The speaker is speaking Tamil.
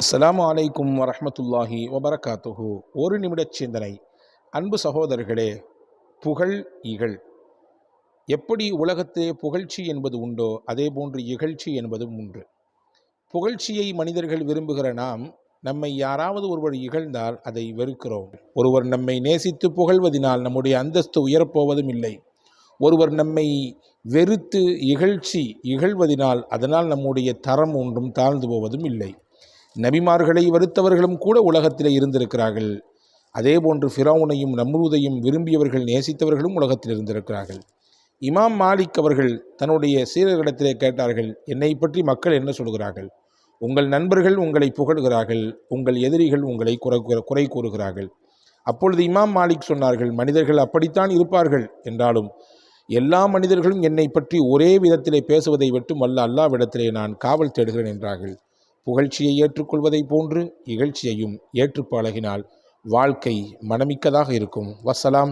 அஸ்ஸலாமு அலைக்கும் வரஹ்மத்துல்லாஹி வபரகாத்துஹு. ஒரு நிமிடச் சிந்தனை. அன்பு சகோதரர்களே, புகழ் இகழ் எப்படி உலகத்திலே புகழ்ச்சி என்பது உண்டோ அதே போன்று இகழ்ச்சி என்பதும் உண்டு. புகழ்ச்சியை மனிதர்கள் விரும்புகிற நாம், நம்மை யாராவது ஒருவர் இகழ்ந்தால் அதை வெறுக்கிறோம். ஒருவர் நம்மை நேசித்து புகழ்வதினால் நம்முடைய அந்தஸ்து உயரப்போவதும் இல்லை. ஒருவர் நம்மை வெறுத்து இகழ்வதினால் அதனால் நம்முடைய தரம் ஒன்றும் தாழ்ந்து போவதும் இல்லை. நபிமார்களை வெறுத்தவர்களும் கூட உலகத்திலே இருந்திருக்கிறார்கள். அதே போன்று ஃபிரௌனையும் நம்ரூதையும் விரும்பியவர்கள் நேசித்தவர்களும் உலகத்தில் இருந்திருக்கிறார்கள். இமாம் மாலிக் அவர்கள் தன்னுடைய சீடர்களிடத்திலே கேட்டார்கள், என்னை பற்றி மக்கள் என்ன சொல்கிறார்கள்? உங்கள் நண்பர்கள் உங்களை புகழ்கிறார்கள், உங்கள் எதிரிகள் உங்களை குறை கூறுகிறார்கள். அப்பொழுது இமாம் மாலிக் சொன்னார்கள், மனிதர்கள் அப்படித்தான் இருப்பார்கள், என்றாலும் எல்லா மனிதர்களும் என்னை பற்றி ஒரே விதத்திலே பேசுவதை விட்டு அல்லாஹ்விடத்திலே நான் காவல் தேடுகிறேன் என்றார்கள். புகழ்ச்சியை ஏற்றுக்கொள்வதை போன்று இகழ்ச்சியையும் ஏற்று பழகினால் வாழ்க்கை மனமிக்கதாக இருக்கும். வஸ்ஸலாம்.